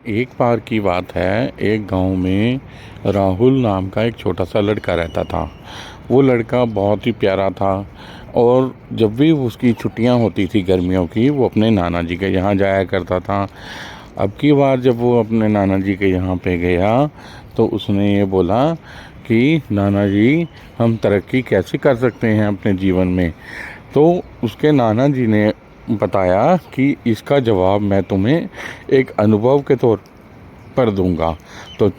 एक बार की बात है, एक गांव में राहुल नाम का एक छोटा सा लड़का रहता था। वो लड़का बहुत ही प्यारा था और जब भी उसकी छुट्टियां होती थी गर्मियों की, वो अपने नाना जी के यहाँ जाया करता था। अब की बार जब वो अपने नाना जी के यहाँ पे गया तो उसने ये बोला कि नाना जी, हम तरक्की कैसे कर सकते हैं अपने जीवन में। तो उसके नाना जी ने बताया कि इसका जवाब मैं तुम्हें एक अनुभव के तौर पर दूंगा। तो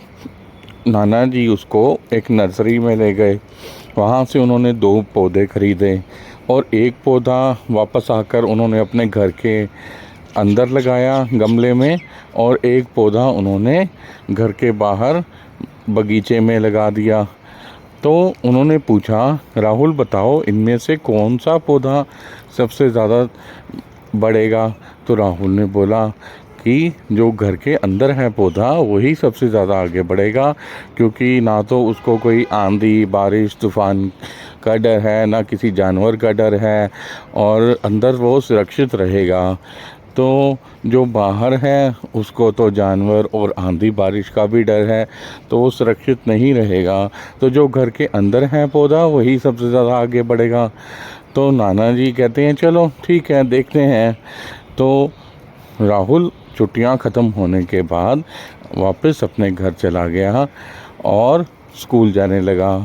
नाना जी उसको एक नर्सरी में ले गए। वहाँ से उन्होंने 2 पौधे खरीदे और एक पौधा वापस आकर उन्होंने अपने घर के अंदर लगाया गमले में, और एक पौधा उन्होंने घर के बाहर बगीचे में लगा दिया। तो उन्होंने पूछा, राहुल बताओ, इनमें से कौन सा पौधा सबसे ज़्यादा बढ़ेगा। तो राहुल ने बोला कि जो घर के अंदर है पौधा, वही सबसे ज़्यादा आगे बढ़ेगा, क्योंकि ना तो उसको कोई आंधी बारिश तूफान का डर है, ना किसी जानवर का डर है, और अंदर वो सुरक्षित रहेगा। तो जो बाहर है उसको तो जानवर और आंधी बारिश का भी डर है, तो वो सुरक्षित नहीं रहेगा। तो जो घर के अंदर है पौधा, वही सबसे ज़्यादा आगे बढ़ेगा। तो नाना जी कहते हैं, चलो ठीक है, देखते हैं। तो राहुल छुट्टियां ख़त्म होने के बाद वापस अपने घर चला गया और स्कूल जाने लगा।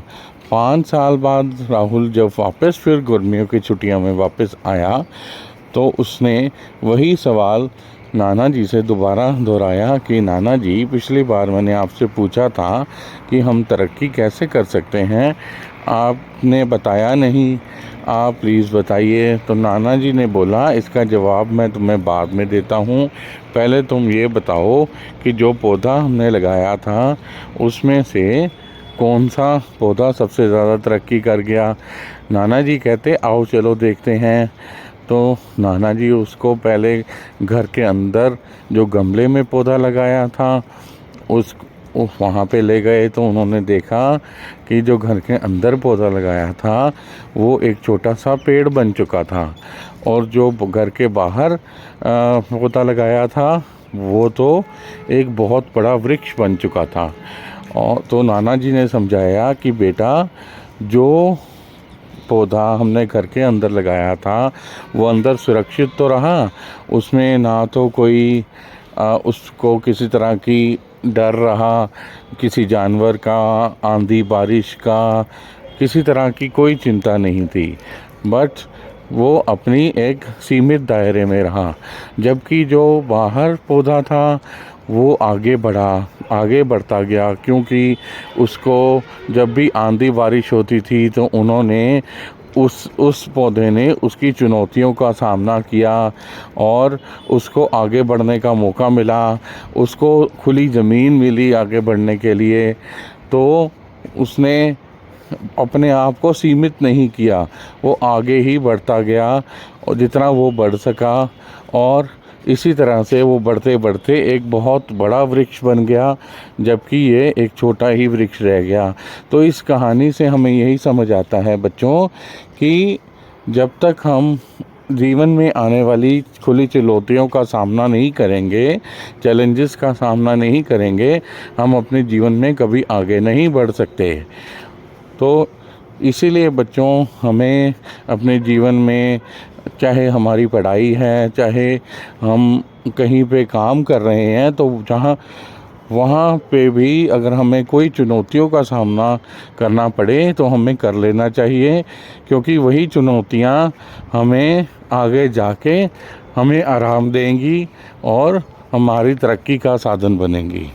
5 साल बाद राहुल जब वापस फिर गर्मियों की छुट्टियों में वापस आया तो उसने वही सवाल नाना जी से दोबारा दोहराया कि नाना जी, पिछली बार मैंने आपसे पूछा था कि हम तरक्की कैसे कर सकते हैं, आपने बताया नहीं, आप प्लीज़ बताइए। तो नाना जी ने बोला, इसका जवाब मैं तुम्हें बाद में देता हूँ, पहले तुम ये बताओ कि जो पौधा हमने लगाया था उसमें से कौन सा पौधा सबसे ज़्यादा तरक्की कर गया। नाना जी कहते, आओ चलो देखते हैं। तो नाना जी उसको पहले घर के अंदर जो गमले में पौधा लगाया था उस वहाँ पे ले गए। तो उन्होंने देखा कि जो घर के अंदर पौधा लगाया था वो एक छोटा सा पेड़ बन चुका था, और जो घर के बाहर पौधा लगाया था वो तो एक बहुत बड़ा वृक्ष बन चुका था। और तो नाना जी ने समझाया कि बेटा, जो पौधा हमने घर के अंदर लगाया था वो अंदर सुरक्षित तो रहा, उसमें ना तो कोई उसको किसी तरह की डर रहा, किसी जानवर का, आंधी बारिश का, किसी तरह की कोई चिंता नहीं थी, बट वो अपनी एक सीमित दायरे में रहा। जबकि जो बाहर पौधा था वो आगे बढ़ता गया, क्योंकि उसको जब भी आंधी बारिश होती थी तो उन्होंने उस पौधे ने उसकी चुनौतियों का सामना किया और उसको आगे बढ़ने का मौका मिला, उसको खुली ज़मीन मिली आगे बढ़ने के लिए। तो उसने अपने आप को सीमित नहीं किया, वो आगे ही बढ़ता गया और जितना वो बढ़ सका, और इसी तरह से वो बढ़ते बढ़ते एक बहुत बड़ा वृक्ष बन गया, जबकि ये एक छोटा ही वृक्ष रह गया। तो इस कहानी से हमें यही समझ आता है बच्चों कि जब तक हम जीवन में आने वाली खुली चुनौतियों का सामना नहीं करेंगे, चैलेंजेस का सामना नहीं करेंगे, हम अपने जीवन में कभी आगे नहीं बढ़ सकते। तो इसीलिए बच्चों, हमें अपने जीवन में, चाहे हमारी पढ़ाई है, चाहे हम कहीं पे काम कर रहे हैं, तो वहाँ पे भी अगर हमें कोई चुनौतियों का सामना करना पड़े तो हमें कर लेना चाहिए, क्योंकि वही चुनौतियाँ हमें आगे जाके हमें आराम देंगी और हमारी तरक्की का साधन बनेंगी।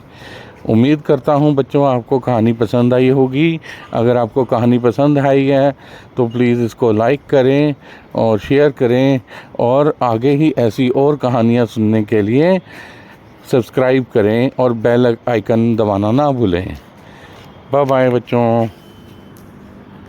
उम्मीद करता हूँ बच्चों आपको कहानी पसंद आई होगी। अगर आपको कहानी पसंद आई है तो प्लीज़ इसको लाइक करें और शेयर करें, और आगे ही ऐसी और कहानियाँ सुनने के लिए सब्सक्राइब करें और बेल आइकन दबाना ना भूलें। बाय बाय बच्चों।